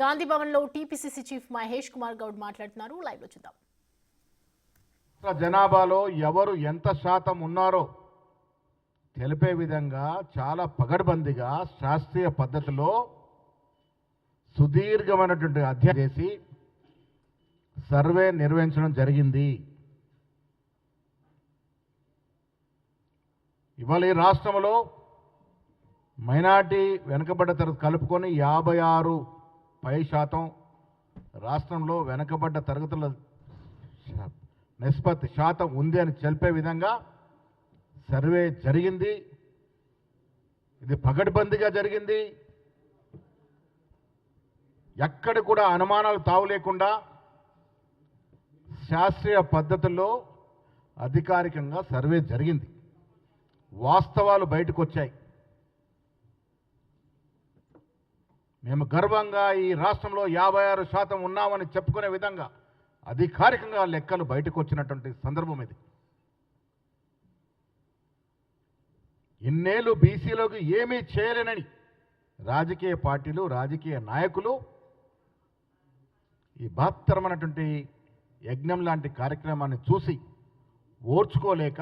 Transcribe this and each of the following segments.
గాంధీ భవన్లో TPCC chief Mahesh Kumar Goud మాట్లాడుతున్నారు. Live లో చూద్దాం. జనాభాలో ఎవరు ఎంత శాతం ఉన్నారో తెలిపే విధంగా చాలా పగడ్బందీగా శాస్త్రీయ పద్ధతిలో సుదీర్ఘమైనటువంటి అధ్యయనం చేసి సర్వే నిర్వహించడం జరిగింది. ఇవాళ ఈ రాష్ట్రంలో మైనార్టీ వెనుకబడ్డ తరగతి కలుపుకొని 56% రాష్ట్రంలో వెనుకబడ్డ తరగతుల నిష్పత్తి శాతం ఉంది అని తెలిపే విధంగా సర్వే జరిగింది. ఇది పగడ్బందీగా జరిగింది. ఎక్కడ కూడా అనుమానాలు తావు లేకుండా శాస్త్రీయ పద్ధతుల్లో అధికారికంగా సర్వే జరిగింది. వాస్తవాలు బయటకు వచ్చాయి. మేము గర్వంగా ఈ రాష్ట్రంలో 56% ఉన్నామని చెప్పుకునే విధంగా అధికారికంగా లెక్కలు బయటకు వచ్చినటువంటి సందర్భం ఇది. ఇన్నేళ్ళు బీసీలోకి ఏమీ చేయలేనని రాజకీయ పార్టీలు, రాజకీయ నాయకులు ఈ బహత్తరమైనటువంటి యజ్ఞం లాంటి కార్యక్రమాన్ని చూసి ఓర్చుకోలేక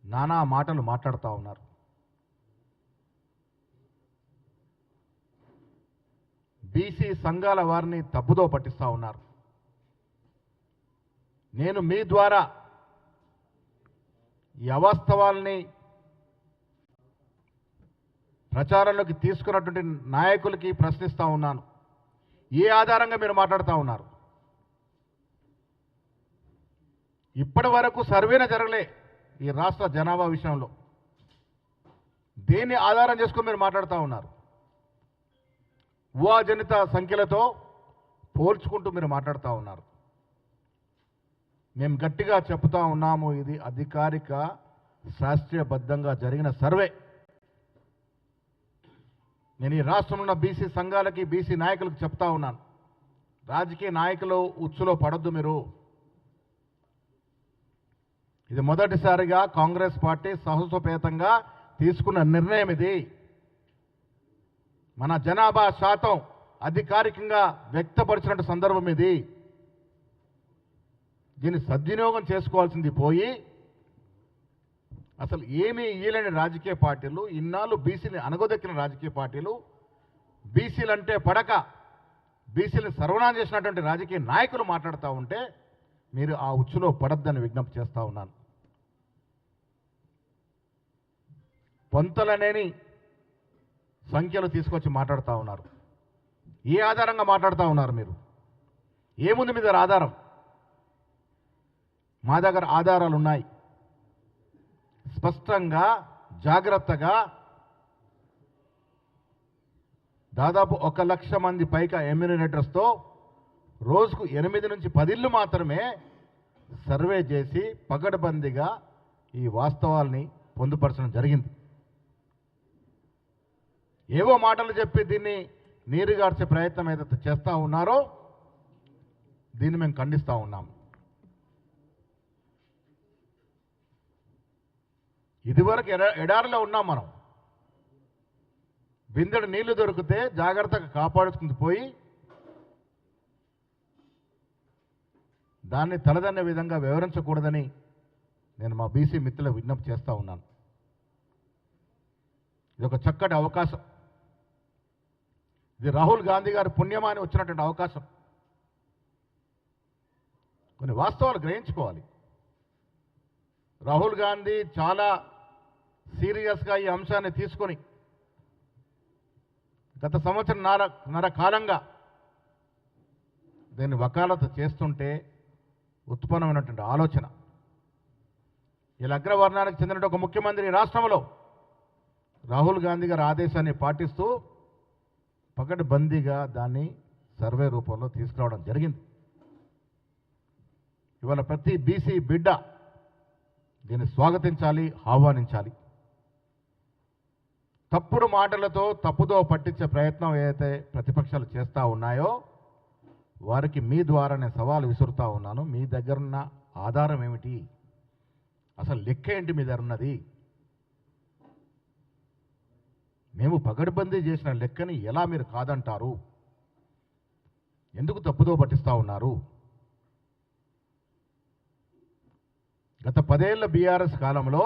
నానా మాటలు మాట్లాడుతూ ఉన్నారు. బీసీ సంఘాల వారిని తప్పుదో పట్టిస్తూ ఉన్నారు. నేను మీ ద్వారా ఈ అవాస్తవాల్ని ప్రచారంలోకి తీసుకున్నటువంటి నాయకులకి ప్రశ్నిస్తూ ఉన్నాను. ఏ ఆధారంగా మీరు మాట్లాడుతూ ఉన్నారు? ఇప్పటి వరకు సర్వేనే జరగలే ఈ రాష్ట్ర జనాభా విషయంలో. దేన్ని ఆధారం చేసుకుని మీరు మాట్లాడుతూ ఉన్నారు? ఊహాజనిత సంఖ్యలతో పోల్చుకుంటూ మీరు మాట్లాడుతూ ఉన్నారు. మేము గట్టిగా చెప్తా ఉన్నాము, ఇది అధికారిక శాస్త్రీయబద్ధంగా జరిగిన సర్వే. నేను ఈ రాష్ట్రంలో ఉన్న బీసీ సంఘాలకి, బీసీ నాయకులకు చెప్తా ఉన్నాను, రాజకీయ నాయకులు ఉచ్చులో పడొద్దు మీరు. ఇది మొదటిసారిగా కాంగ్రెస్ పార్టీ సాహసోపేతంగా తీసుకున్న నిర్ణయం ఇది. మన జనాభా శాతం అధికారికంగా వ్యక్తపరిచినట్టు సందర్భం ఇది. దీన్ని సద్వినియోగం చేసుకోవాల్సింది పోయి అసలు ఏమీ ఇయ్యలేని రాజకీయ పార్టీలు, ఇన్నాళ్ళు బీసీని అనగదొక్కిన రాజకీయ పార్టీలు, బీసీలంటే పడక బీసీని సర్వనాశనం చేసినటువంటి రాజకీయ నాయకులు మాట్లాడుతూ ఉంటే మీరు ఆ ఉచ్చులో పడద్దని విజ్ఞప్తి చేస్తూ ఉన్నాను. పొంతలనేని సంఖ్యలు తీసుకొచ్చి మాట్లాడుతూ ఉన్నారు. ఏ ఆధారంగా మాట్లాడుతూ ఉన్నారు మీరు? ఏముంది మీ దగ్గర ఆధారం? మా దగ్గర ఆధారాలు ఉన్నాయి. స్పష్టంగా, జాగ్రత్తగా దాదాపు 1,00,000 మంది పైగా ఎమ్యూనినేటర్స్తో రోజుకు 8 నుంచి 10 ఇళ్ళు మాత్రమే సర్వే చేసి పగడ్బందీగా ఈ వాస్తవాల్ని పొందుపరచడం జరిగింది. ఏవో మాటలు చెప్పి దీన్ని నీరుగార్చే ప్రయత్నం ఏదైతే చేస్తూ ఉన్నారో దీన్ని మేము ఖండిస్తూ ఉన్నాం. ఇదివరకు ఎడారిలో ఉన్నాం మనం. బిందెడు నీళ్లు దొరికితే జాగ్రత్తగా కాపాడుకుంటూ పోయి దాన్ని తలదన్నే విధంగా వివరించకూడదని నేను మా బీసీ మిత్రులకు విజ్ఞప్తి చేస్తూ ఉన్నాను. ఇది ఒక చక్కటి అవకాశం. ఇది రాహుల్ గాంధీ గారి పుణ్యమాని వచ్చినటువంటి అవకాశం. కొన్ని వాస్తవాలు గ్రహించుకోవాలి. రాహుల్ గాంధీ చాలా సీరియస్గా ఈ అంశాన్ని తీసుకొని గత సంవత్సరంన్నర కాలంగా దీన్ని వకాలత చేస్తుంటే ఉత్పన్నమైనటువంటి ఆలోచన. ఇలా అగ్రవర్ణానికి చెందిన ఒక ముఖ్యమంత్రి రాష్ట్రంలో రాహుల్ గాంధీ గారి ఆదేశాన్ని పాటిస్తూ పకడ్బందీగా దాన్ని సర్వే రూపంలో తీసుకురావడం జరిగింది. ఇవాళ ప్రతి బీసీ బిడ్డ దీన్ని స్వాగతించాలి, ఆహ్వానించాలి. తప్పుడు మాటలతో తప్పుదో పట్టించే ప్రయత్నం ఏదైతే ప్రతిపక్షాలు చేస్తూ ఉన్నాయో వారికి మీ ద్వారా నేను సవాలు విసురుతూ ఉన్నాను. మీ దగ్గరున్న ఆధారం ఏమిటి? అసలు లెక్క ఏంటి మీ దగ్గర ఉన్నది? మేము పగడ్బందీ చేసిన లెక్కని ఎలా మీరు కాదంటారు? ఎందుకు తప్పుదో పట్టిస్తూ ఉన్నారు? గత 10 ఏళ్ల బీఆర్ఎస్ కాలంలో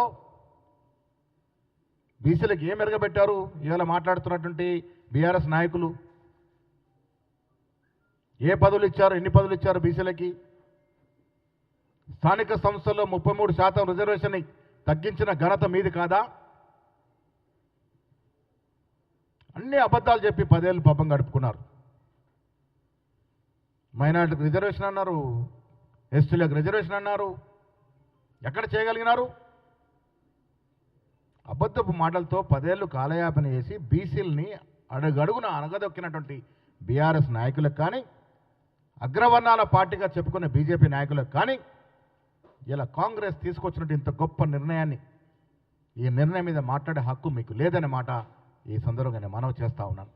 బీసీలకు ఏం మెరగబెట్టారు? ఇవాళ మాట్లాడుతున్నటువంటి బీఆర్ఎస్ నాయకులు ఏ పదవులు ఇచ్చారు? ఎన్ని పదవులు ఇచ్చారు బీసీలకి? స్థానిక సంస్థల్లో 33% రిజర్వేషన్ తగ్గించిన ఘనత మీది కాదా? అన్ని అబద్ధాలు చెప్పి 10 ఏళ్ళు పాపం గడుపుకున్నారు. మైనార్టీలకు రిజర్వేషన్ అన్నారు, ఎస్టీలకు రిజర్వేషన్ అన్నారు. ఎక్కడ చేయగలిగినారు? అబద్ధపు మాటలతో 10 ఏళ్ళు కాలయాపన చేసి బీసీలని అడుగడుగున అనగదొక్కినటువంటి బీఆర్ఎస్ నాయకులకు కానీ, అగ్రవర్ణాల పార్టీగా చెప్పుకునే బీజేపీ నాయకులకు కానీ ఇలా కాంగ్రెస్ తీసుకొచ్చినట్టు ఇంత గొప్ప నిర్ణయాన్ని, ఈ నిర్ణయం మీద మాట్లాడే హక్కు మీకు లేదనే మాట ఈ సందర్భంగా నేను మనవి చేస్తా ఉన్నాను.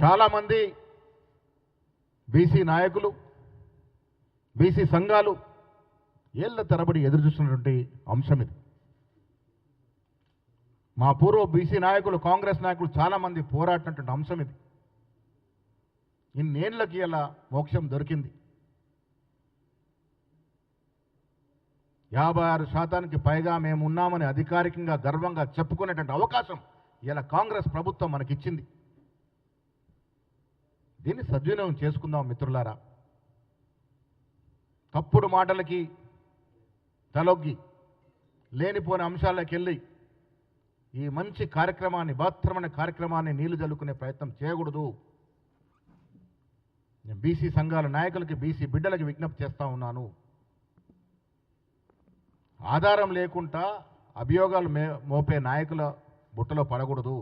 చాలామంది బీసీ నాయకులు, బీసీ సంఘాలు ఏళ్ల తరబడి ఎదురు చూస్తున్నటువంటి అంశం ఇది. మా పూర్వ బీసీ నాయకులు, కాంగ్రెస్ నాయకులు చాలామంది పోరాడినటువంటి అంశం ఇది. ఇన్నేళ్లకి ఇలా మోక్షం దొరికింది. 56% పైగా మేము ఉన్నామని అధికారికంగా గర్వంగా చెప్పుకునేటువంటి అవకాశం ఇలా కాంగ్రెస్ ప్రభుత్వం మనకిచ్చింది. దీన్ని సద్వినియోగం చేసుకుందాం మిత్రులారా. తప్పుడు మాటలకి తలొగ్గి లేనిపోని అంశాలకు వెళ్ళి ఈ మంచి కార్యక్రమాన్ని, బృహత్తరమైన కార్యక్రమాన్ని నీళ్లు జల్లుకునే ప్రయత్నం చేయకూడదు. నేను బీసీ సంఘాల నాయకులకి, బీసీ బిడ్డలకి విజ్ఞప్తి చేస్తా ఉన్నాను. ఆధారం లేకుండా అభియోగాలు మోపే నాయకుల బుట్టలో పడకూడదు.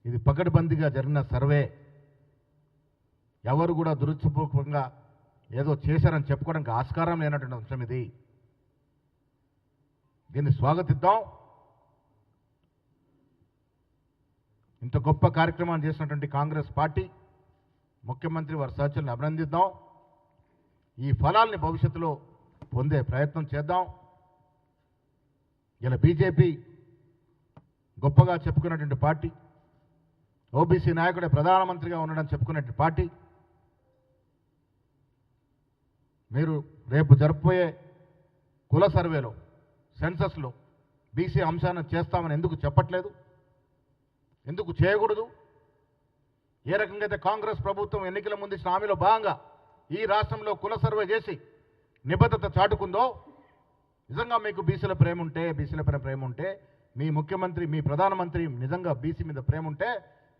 ఇది పకడ్బందీగా జరిగిన సర్వే. ఎవరు కూడా దురుద్దేశపూర్వకంగా ఏదో చేశారని చెప్పుకోవడానికి ఆస్కారం లేనటువంటి అంశం ఇది. దీన్ని స్వాగతిద్దాం. ఇంత గొప్ప కార్యక్రమాన్ని చేసినటువంటి కాంగ్రెస్ పార్టీ, ముఖ్యమంత్రి వారి సహచరులను అభినందిద్దాం. ఈ ఫలాల్ని భవిష్యత్తులో పొందే ప్రయత్నం చేద్దాం. ఇలా బీజేపీ గొప్పగా చెప్పుకున్నటువంటి పార్టీ, ఓబీసీ నాయకుడే ప్రధానమంత్రిగా ఉండడం చెప్పుకున్నటువంటి పార్టీ, మీరు రేపు జరపబోయే కుల సర్వేలో, సెన్సస్లో బీసీ అంశాన్ని చేస్తామని ఎందుకు చెప్పట్లేదు? ఎందుకు చేయకూడదు? ఏ రకంగా అయితే కాంగ్రెస్ ప్రభుత్వం ఎన్నికల ముందు ఇచ్చిన హామీలో భాగంగా ఈ రాష్ట్రంలో కుల సర్వే చేసి నిబద్ధత చాటుకుందో, నిజంగా మీకు బీసీల ప్రేమ ఉంటే, బీసీల ప్రేమ ఉంటే, మీ ముఖ్యమంత్రి, మీ ప్రధానమంత్రి నిజంగా బీసీ మీద ప్రేమ ఉంటే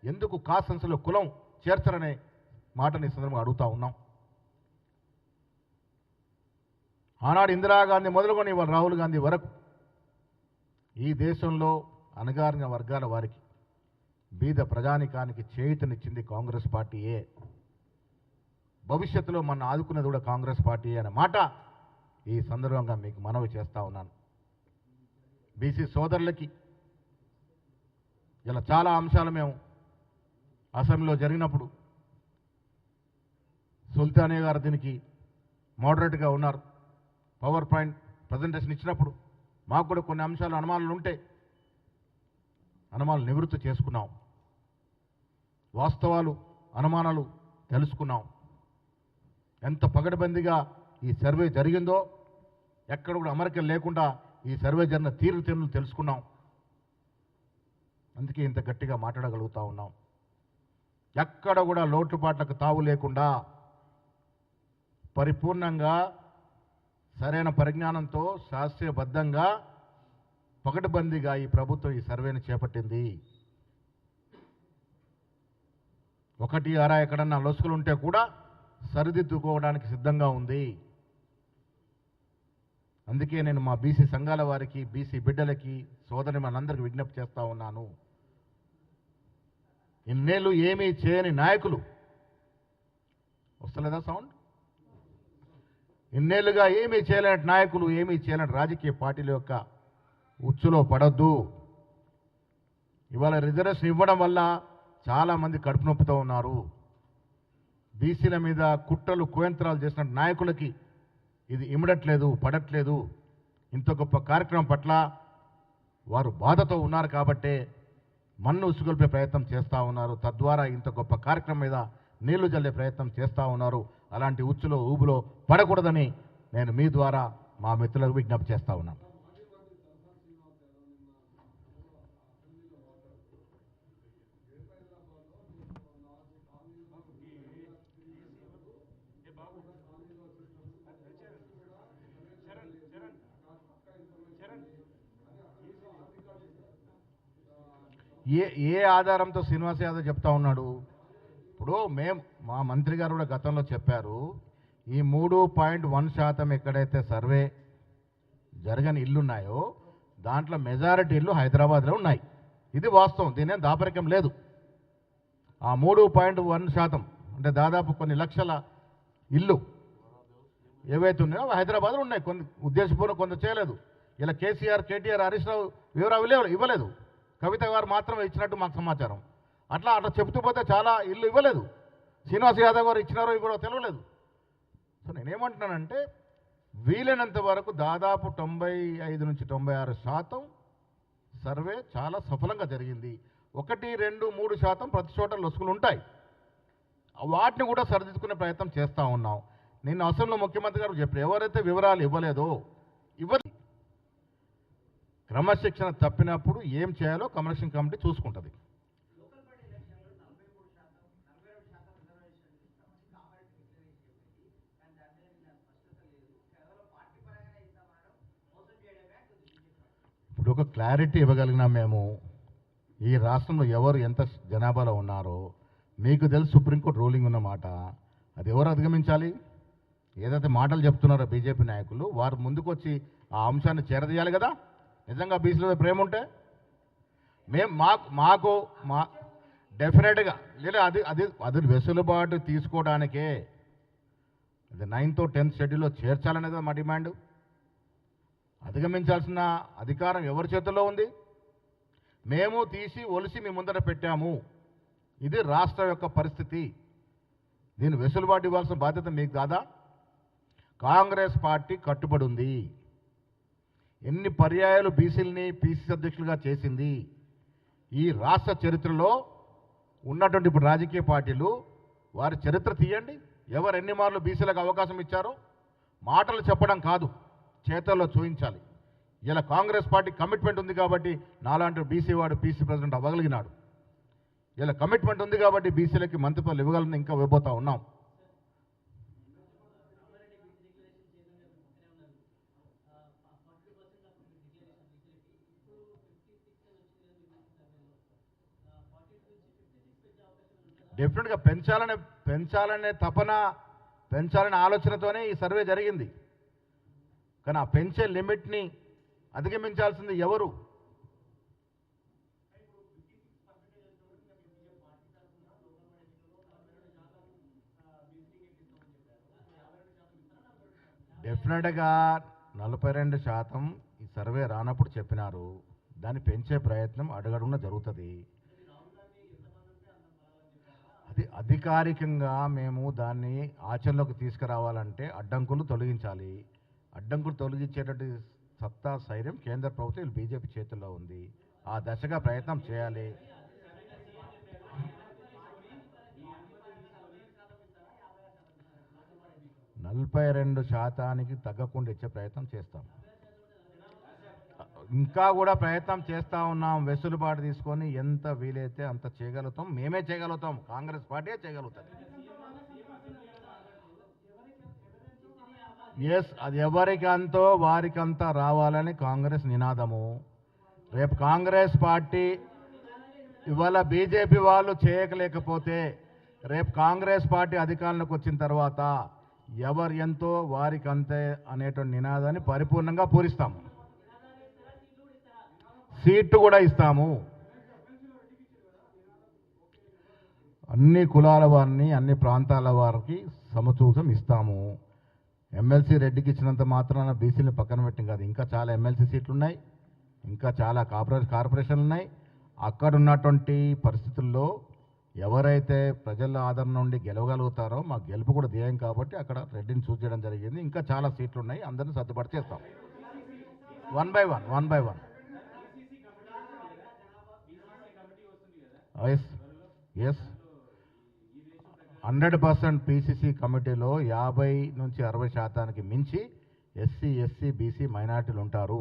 ఎందుకు కాన్స్టిట్యూన్సీలో కులం చేర్చరనే మాటని ఈ సందర్భంగా అడుగుతా ఉన్నాం. ఆనాడు ఇందిరాగాంధీ మొదలుకొని ఇవాళ రాహుల్ గాంధీ వరకు ఈ దేశంలో అణగారిన వర్గాల వారికి, బీద ప్రజానికానికి చేయూతనిచ్చింది కాంగ్రెస్ పార్టీయే. భవిష్యత్తులో మన ఆదుకున్నది కూడా కాంగ్రెస్ పార్టీ అనే మాట ఈ సందర్భంగా మీకు మనవి చేస్తా ఉన్నాను. బీసీ సోదరులకి ఇలా చాలా అంశాలు మేము అసెంబ్లీలో జరిగినప్పుడు సుల్తానియా గారు దీనికి మోడరేట్గా ఉన్నారు. పవర్ పాయింట్ ప్రజెంటేషన్ ఇచ్చినప్పుడు మాకు కూడా కొన్ని అంశాలు అనుమానాలు ఉంటే అనుమానాలు నివృత్తి చేసుకున్నాం. వాస్తవాలు, అనుమానాలు తెలుసుకున్నాం. ఎంత పగడబందిగా ఈ సర్వే జరిగిందో, ఎక్కడ కూడా అమరికలు లేకుండా ఈ సర్వే జరిగిన తీరును తెలుసుకున్నాం. అందుకే ఇంత గట్టిగా మాట్లాడగలుగుతా ఉన్నాం. ఎక్కడ కూడా లోటుపాట్లకు తావు లేకుండా పరిపూర్ణంగా సరైన పరిజ్ఞానంతో శాస్త్రీయబద్ధంగా పకడ్బందీగా ఈ ప్రభుత్వం ఈ సర్వేని చేపట్టింది. ఒకటి అరా ఎక్కడన్నా లొసుకులు ఉంటే కూడా సరిదిద్దుకోవడానికి సిద్ధంగా ఉంది. అందుకే నేను మా బీసీ సంఘాల వారికి, బీసీ బిడ్డలకి, సోదరి మనందరికీ విజ్ఞప్తి చేస్తా ఉన్నాను. ఇన్నేళ్ళు ఏమీ చేయని నాయకులు, వస్తలేదా సౌండ్? ఇన్నేళ్ళుగా ఏమీ చేయలేని నాయకులు, ఏమీ చేయలేని రాజకీయ పార్టీల యొక్క ఉచ్చులో పడొద్దు. ఇవాళ రిజర్వేషన్ ఇవ్వడం వల్ల చాలామంది కడుపు నొప్పుతో ఉన్నారు. బీసీల మీద కుట్రలు, కుయంత్రాలు చేసిన నాయకులకి ఇది ఇమ్మడట్లేదు, పడట్లేదు. ఇంత గొప్ప కార్యక్రమం పట్ల వారు బాధతో ఉన్నారు కాబట్టే మన్ను ఉసుగొల్పే ప్రయత్నం చేస్తూ ఉన్నారు. తద్వారా ఇంత గొప్ప కార్యక్రమం మీద నీళ్లు జల్లే ప్రయత్నం చేస్తూ ఉన్నారు. అలాంటి ఉచ్చులో ఊబులో పడకూడదని నేను మీ ద్వారా మా మిత్రులకు విజ్ఞప్తి చేస్తూ ఉన్నాను. ఏ ఆధారంతో శ్రీనివాస్ యాదవ్ చెప్తా ఉన్నాడు? ఇప్పుడు మా మంత్రి గారు కూడా గతంలో చెప్పారు, ఈ 3.1% ఎక్కడైతే సర్వే జరగని ఇల్లున్నాయో దాంట్లో మెజారిటీ ఇల్లు హైదరాబాద్లో ఉన్నాయి. ఇది వాస్తవం, దీనేం దాపరికం లేదు. ఆ 3.1% అంటే దాదాపు కొన్ని లక్షల ఇల్లు ఏవైతే ఉన్నాయో అవి హైదరాబాద్లో ఉన్నాయి. కొన్ని ఉద్దేశపూర్వకం కొంత చేయలేదు. ఇలా కేసీఆర్, కేటీఆర్, హరీష్ రావు వివరాలు ఇవ్వలేదు. కవిత గారు మాత్రమే ఇచ్చినట్టు మాకు సమాచారం. అట్లా చెబుతూ పోతే చాలా ఇల్లు ఇవ్వలేదు. శ్రీనివాస్ యాదవ్ గారు ఇచ్చినారో ఇవ్వరో తెలియలేదు. సో నేనేమంటున్నానంటే వీలైనంత వరకు దాదాపు 95 నుంచి 96% సర్వే చాలా సఫలంగా జరిగింది. 1, 2, 3% ప్రతి చోట లొసుకులు ఉంటాయి. వాటిని కూడా సరిదిద్దుకునే ప్రయత్నం చేస్తూ ఉన్నాం. నిన్న అసెంబ్లీలో ముఖ్యమంత్రి గారు చెప్పారు, ఎవరైతే వివరాలు ఇవ్వలేదో క్రమశిక్షణ తప్పినప్పుడు ఏం చేయాలో కమిషన్ కమిటీ చూసుకుంటుంది. ఇప్పుడు ఒక క్లారిటీ ఇవ్వగలిగినా మేము ఈ రాష్ట్రంలో ఎవరు ఎంత జనాభాలో ఉన్నారో మీకు తెలుసు. సుప్రీంకోర్టు రూలింగ్ ఉన్నమాట, అది ఎవరు అధిగమించాలి? ఏదైతే మాటలు చెప్తున్నారో బీజేపీ నాయకులు వారు ముందుకొచ్చి ఆ అంశాన్ని చేరదీయాలి కదా. నిజంగా బీసీలో ప్రేమ ఉంటే మాకు డెఫినెట్గా లేదా అది వెసులుబాటు తీసుకోవడానికే అది 9th, 10th షెడ్యూల్లో చేర్చాలనేది మా డిమాండ్. అధిగమించాల్సిన అధికారం ఎవరి చేతుల్లో ఉంది? మేము తీసి ఒలిసి మీ ముందర పెట్టాము. ఇది రాష్ట్రం యొక్క పరిస్థితి. దీని వెసులుబాటు ఇవ్వాల్సిన బాధ్యత మీకు కాదా? కాంగ్రెస్ పార్టీ కట్టుబడి ఉంది. ఎన్ని పర్యాయాలు బీసీలని పీసీసీ అధ్యక్షులుగా చేసింది. ఈ రాష్ట్ర చరిత్రలో ఉన్నటువంటి ఇప్పుడు రాజకీయ పార్టీలు వారి చరిత్ర తీయండి. ఎవరు ఎన్ని మార్లు బీసీలకు అవకాశం ఇచ్చారో మాటలు చెప్పడం కాదు, చేతల్లో చూపించాలి. ఇలా కాంగ్రెస్ పార్టీ కమిట్మెంట్ ఉంది కాబట్టి నాలాంటి బీసీ వాడు పీసీ ప్రెసిడెంట్ అవ్వగలిగినాడు. ఇలా కమిట్మెంట్ ఉంది కాబట్టి బీసీలకి మంత్రి పదవులు ఇవ్వగలని ఇంకా ఇవ్వబోతా ఉన్నాం. డెఫినెట్గా పెంచాలనే తపన, పెంచాలనే ఆలోచనతోనే ఈ సర్వే జరిగింది. కానీ ఆ పెంచే లిమిట్ని అధిగమించాల్సింది ఎవరు? డెఫినెట్గా 42% ఈ సర్వే రానప్పుడు చెప్పినారు. దాన్ని పెంచే ప్రయత్నం అడుగడుగునా జరుగుతుంది. అది అధికారికంగా మేము దాన్ని ఆచరణలోకి తీసుకురావాలంటే అడ్డంకులు తొలగించాలి. అడ్డంకులు తొలగించేటటువంటి సత్తా, ధైర్యం కేంద్ర ప్రభుత్వం బీజేపీ చేతుల్లో ఉంది. ఆ దశగా ప్రయత్నం చేయాలి. నలభై 42% తగ్గకుండా ఇచ్చే ప్రయత్నం చేస్తాం. ఇంకా కూడా ప్రయత్నం చేస్తూ ఉన్నాం. వెసులుబాటు తీసుకొని ఎంత వీలైతే అంత చేయగలుగుతాం. మేమే చేయగలుగుతాం, కాంగ్రెస్ పార్టీ చేయగలుగుతుంది. అది ఎవరికంతో వారికంతా రావాలని కాంగ్రెస్ నినాదము. రేపు కాంగ్రెస్ పార్టీ ఇవాళ బీజేపీ వాళ్ళు చేయలేకపోతే రేపు కాంగ్రెస్ పార్టీ అధికారంలోకి వచ్చిన తర్వాత ఎవరు ఎంతో వారికంతే అనేటువంటి నినాదాన్ని పరిపూర్ణంగా పూరిస్తాము. సీట్లు కూడా ఇస్తాము. అన్ని కులాల వారిని, అన్ని ప్రాంతాల వారికి సమతూకం ఇస్తాము. ఎమ్మెల్సీ రెడ్డికి ఇచ్చినంత మాత్రాన బీసీని పక్కన పెట్టింది కాదు. ఇంకా చాలా ఎమ్మెల్సీ సీట్లు ఉన్నాయి, ఇంకా చాలా కార్పొరేషన్లు ఉన్నాయి. అక్కడ ఉన్నటువంటి పరిస్థితుల్లో ఎవరైతే ప్రజల ఆదరణ నుండి గెలవగలుగుతారో మా గెలుపు కూడా ధ్యేయం కాబట్టి అక్కడ రెడ్డిని చూస్ చేయడం జరిగింది. ఇంకా చాలా సీట్లు ఉన్నాయి, అందరినీ సర్దుబాటు చేస్తాం. One by one. ఎస్ ఎస్ 100% పీసీసీ కమిటీలో 50 నుంచి 60% మించి ఎస్సీ ఎస్సీ బీసీ మైనార్టీలు ఉంటారు.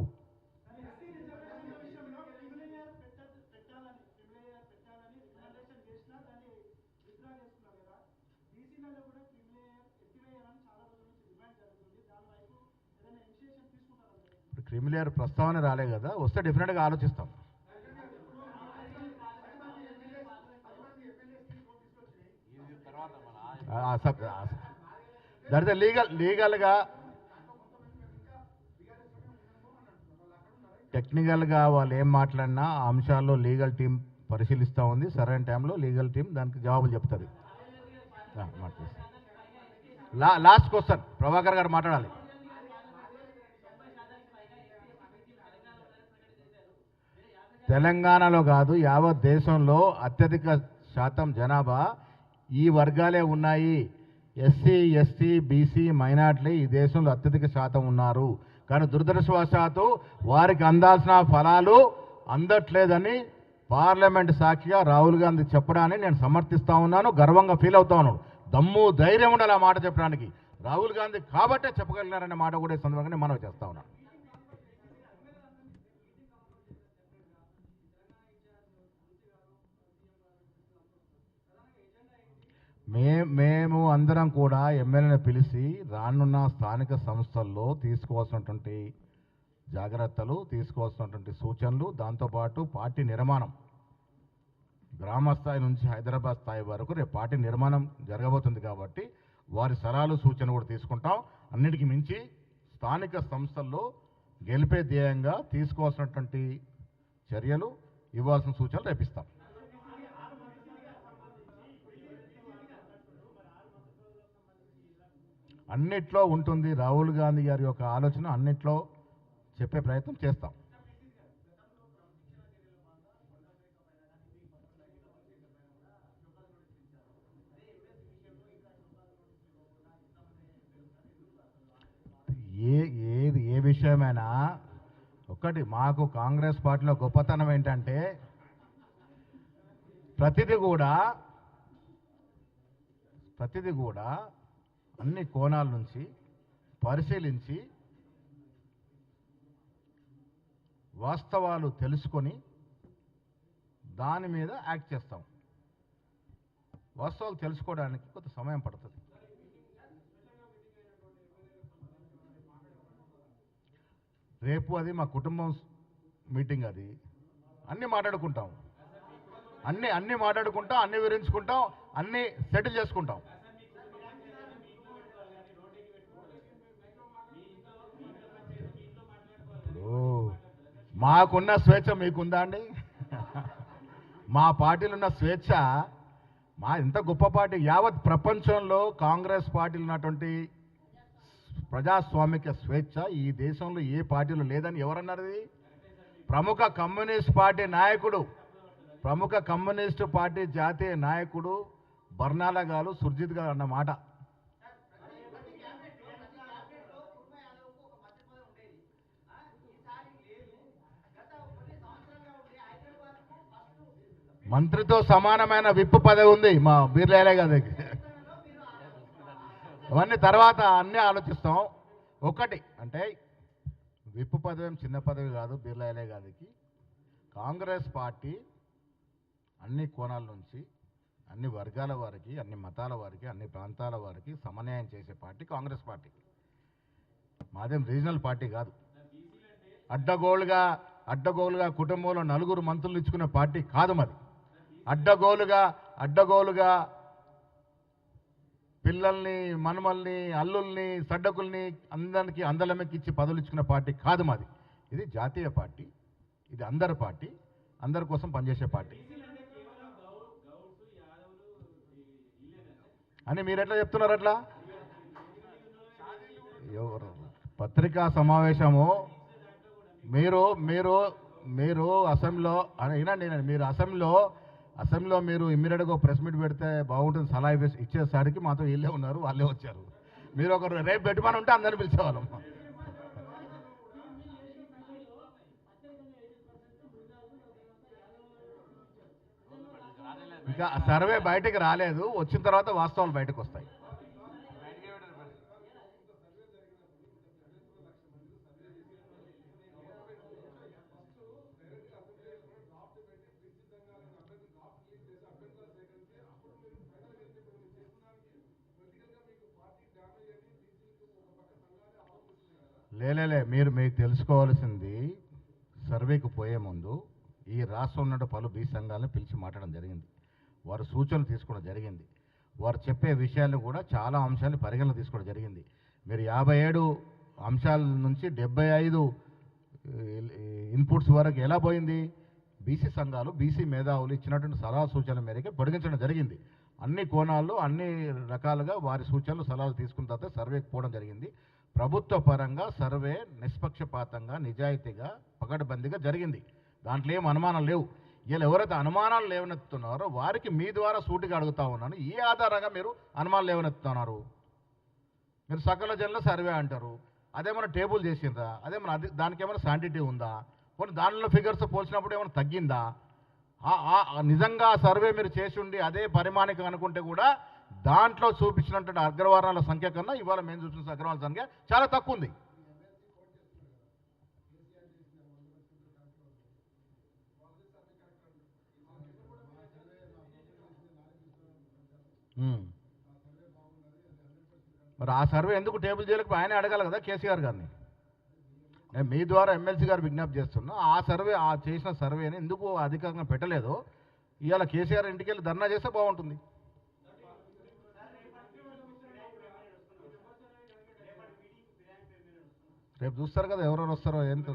క్రిమిలేయర్ ప్రస్తావన రాలే కదా, వస్తే డెఫినెట్గా ఆలోచిస్తాం. దట్ లీగల్గా టెక్నికల్గా వాళ్ళు ఏం మాట్లాడినా ఆ అంశాల్లో లీగల్ టీం పరిశీలిస్తూ ఉంది. సరైన టైంలో లీగల్ టీం దానికి జవాబులు చెప్తుంది. లాస్ట్ క్వశ్చన్ ప్రభాకర్ గారు మాట్లాడాలి. తెలంగాణలో కాదు, యావత్ దేశంలో అత్యధిక శాతం జనాభా ఈ వర్గాలే ఉన్నాయి. ఎస్సీ ఎస్టీ బీసీ మైనార్టీలు ఈ దేశంలో అత్యధిక శాతం ఉన్నారు. కానీ దురదృష్టవశాత్తు వారికి అందాల్సిన ఫలాలు అందట్లేదని పార్లమెంట్ సాక్షిగా రాహుల్ గాంధీ చెప్పడాన్ని నేను సమర్థిస్తూ ఉన్నాను, గర్వంగా ఫీల్ అవుతా ఉన్నాను. దమ్ము ధైర్యం ఉండాలి ఆ మాట చెప్పడానికి. రాహుల్ గాంధీ కాబట్టే చెప్పగలిగినారనే మాట కూడా ఈ సందర్భంగా మనం చేస్తా ఉన్నాను. మేము అందరం కూడా ఎమ్మెల్యేని పిలిచి రానున్న స్థానిక సంస్థల్లో తీసుకోవాల్సినటువంటి జాగ్రత్తలు, తీసుకోవాల్సినటువంటి సూచనలు, దాంతోపాటు పార్టీ నిర్మాణం గ్రామ స్థాయి నుంచి హైదరాబాద్ స్థాయి వరకు రేపు పార్టీ నిర్మాణం జరగబోతుంది కాబట్టి వారి సలహాలు సూచనలు కూడా తీసుకుంటాం. అన్నిటికీ మించి స్థానిక సంస్థల్లో గెలిపే ధ్యేయంగా తీసుకోవాల్సినటువంటి చర్యలు, ఇవ్వాల్సిన సూచనలు రేపిస్తాం. అన్నిట్లో ఉంటుంది రాహుల్ గాంధీ గారి యొక్క ఆలోచన, అన్నిట్లో చెప్పే ప్రయత్నం చేస్తాం. ఏ విషయమైనా ఒకటి, మాకు కాంగ్రెస్ పార్టీలో గొప్పతనం ఏంటంటే ప్రతిదీ కూడా అన్ని కోణాల నుంచి పరిశీలించి వాస్తవాలు తెలుసుకొని దాని మీద యాక్ట్ చేస్తాం. వాస్తవాలు తెలుసుకోవడానికి కొంత సమయం పడుతుంది. రేపు అది మా కుటుంబం మీటింగ్, అది అన్నీ మాట్లాడుకుంటాం, అన్నీ మాట్లాడుకుంటాం, అన్నీ వివరించుకుంటాం, అన్నీ సెటిల్ చేసుకుంటాం. మాకున్న స్వేచ్ఛ మీకుందా అండి? మా పార్టీలో ఉన్న స్వేచ్ఛ, మా ఇంత గొప్ప పార్టీ, యావత్ ప్రపంచంలో కాంగ్రెస్ పార్టీలో ఉన్నటువంటి ప్రజాస్వామిక స్వేచ్ఛ ఈ దేశంలో ఏ పార్టీలో లేదని ఎవరన్నారు? ప్రముఖ కమ్యూనిస్ట్ పార్టీ జాతీయ నాయకుడు బర్నాలా గారు, సుర్జిత్ గారు అన్నమాట. మంత్రితో సమానమైన విప్పు పదవి ఉంది మా బీర్లాలే గారికి. అవన్నీ తర్వాత అన్నీ ఆలోచిస్తాం. ఒకటి అంటే విప్పు పదవి చిన్న పదవి కాదు బీర్లాలే గారికి. కాంగ్రెస్ పార్టీ అన్ని కోణాల నుంచి, అన్ని వర్గాల వారికి, అన్ని మతాల వారికి, అన్ని ప్రాంతాల వారికి సమన్వయం చేసే పార్టీ కాంగ్రెస్ పార్టీ. మాదేం రీజనల్ పార్టీ కాదు. అడ్డగోలుగా కుటుంబంలో 4 మంత్రులు ఇచ్చుకునే పార్టీ కాదు మాది. అడ్డగోలుగా పిల్లల్ని, మనమల్ని, అల్లుల్ని, సడ్డకుల్ని అందరికీ అందలమెక్కిచ్చి పదవులు ఇచ్చుకునే పార్టీ కాదు మాది. ఇది జాతీయ పార్టీ, ఇది అందరి పార్టీ, అందరి కోసం పనిచేసే పార్టీ అని మీరు ఎట్లా చెప్తున్నారు? అట్లా ఎవరు పత్రికా సమావేశము మీరు అసెంబ్లీలో వినండి, మీరు అసెంబ్లీలో మీరు ఇమ్మీడియట్గా ప్రెస్ మీట్ పెడితే బాగుంటుంది సలహా ఇచ్చేసరికి మాతో వీళ్ళే ఉన్నారు, వాళ్ళే వచ్చారు. మీరు ఒకరు రేపు పెట్టుమని ఉంటే అందరిని పిలిచేవాళ్ళం. ఇంకా సర్వే బయటకు రాలేదు, వచ్చిన తర్వాత వాస్తవాలు బయటకు వస్తాయి. లేలే మీకు తెలుసుకోవాల్సింది, సర్వేకు పోయే ముందు ఈ రాష్ట్రంలో ఉన్న పలు బీ సంఘాలను పిలిచి మాట్లాడడం జరిగింది. వారు సూచనలు తీసుకోవడం జరిగింది. వారు చెప్పే విషయాలు కూడా చాలా అంశాలను పరిగణన తీసుకోవడం జరిగింది. మీరు 57 అంశాల నుంచి 75 ఇన్పుట్స్ వరకు ఎలా పోయింది? బీసీ సంఘాలు, బీసీ మేధావులు ఇచ్చినటువంటి సలహా సూచనల మేరకు పొడిగించడం జరిగింది. అన్ని కోణాల్లో అన్ని రకాలుగా వారి సూచనలు సలహాలు తీసుకున్న తర్వాత సర్వేకి పోవడం జరిగింది. ప్రభుత్వ పరంగా సర్వే నిష్పక్షపాతంగా, నిజాయితీగా, పకడ్బందీగా జరిగింది. దాంట్లో ఏం అనుమానం లేవు. ఇలా ఎవరైతే అనుమానాలు లేవనెత్తున్నారో వారికి మీ ద్వారా సూటిగా అడుగుతా ఉన్నాను, ఈ ఆధారంగా మీరు అనుమానాలు లేవనెత్తుతున్నారు? మీరు సకల జనుల సర్వే అంటారు, అదేమైనా టేబుల్ చేసిందా? అదేమైనా దానికి ఏమైనా శాంటిటీ ఉందా? కొన్ని దానిలో ఫిగర్స్ పోల్చినప్పుడు ఏమైనా తగ్గిందా? నిజంగా సర్వే మీరు చేసి ఉండి అదే పరిమాణికం అనుకుంటే కూడా దాంట్లో చూపించినటువంటి అగ్రవర్ణాల సంఖ్య కన్నా ఇవాళ మేము చూసిన అగ్రవర్ణాల సంఖ్య చాలా తక్కువ ఉంది. మరి ఆ సర్వే ఎందుకు టేబుల్ చేయలేకపోతే ఆయనే అడగాలి కదా కేసీఆర్ గారిని. నేను మీ ద్వారా ఎమ్మెల్సీ గారు విజ్ఞప్తి చేస్తున్నా, ఆ సర్వే, ఆ చేసిన సర్వేని ఎందుకు అధికంగా పెట్టలేదో ఇవాళ కేసీఆర్ ఇంటికి వెళ్ళి ధర్నా చేస్తే బాగుంటుంది. రేపు చూస్తారు కదా ఎవరెవరు వస్తారో, ఎంత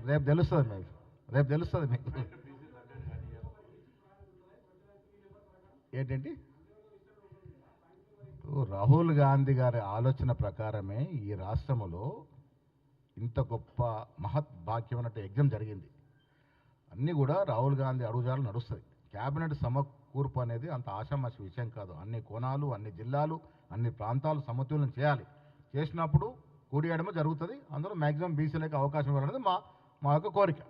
రేపు తెలుస్తుంది మీకు, రేపు తెలుస్తుంది మీకు. ఏంటండి? రాహుల్ గాంధీ గారి ఆలోచన ప్రకారమే ఈ రాష్ట్రంలో ఇంత గొప్ప మహత్ భాగ్యమైనట్టు యజ్ఞం జరిగింది. అన్నీ కూడా రాహుల్ గాంధీ అడుగుజాడలు నడుస్తుంది. క్యాబినెట్ సమకూర్పు అనేది అంత ఆషామాషి విషయం కాదు. అన్ని కోణాలు, అన్ని జిల్లాలు, అన్ని ప్రాంతాలు సమతుల్యం చేయాలి. చేసినప్పుడు కూడియడమే జరుగుతుంది. అందులో మ్యాక్సిమం బీసీలకు అవకాశం ఇవ్వాలనేది మా యొక్క కోరిక.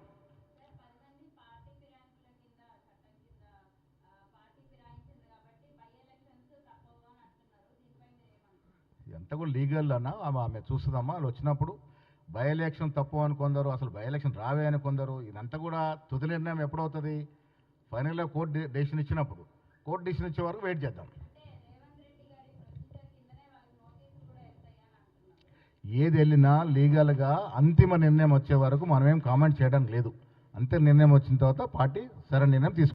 ఎంత కూడా లీగల్ అన్నా ఆమె చూస్తుందమ్మా. వాళ్ళు వచ్చినప్పుడు బై ఎలక్షన్ తప్పు అని కొందరు, అసలు బై ఎలక్షన్ రావే అని కొందరు. ఇదంతా కూడా తుది నిర్ణయం ఎప్పుడవుతుంది? ఫైనల్గా కోర్టు డెసిషన్ ఇచ్చినప్పుడు. కోర్టు డెసిషన్ ఇచ్చే వరకు వెయిట్ చేద్దాం. ఏది వెళ్ళినా లీగల్గా అంతిమ నిర్ణయం వచ్చే వరకు మనమేం కామెంట్ చేయడం లేదు. అంతిమ నిర్ణయం వచ్చిన తర్వాత పార్టీ సరైన నిర్ణయం తీసుకుంటాం.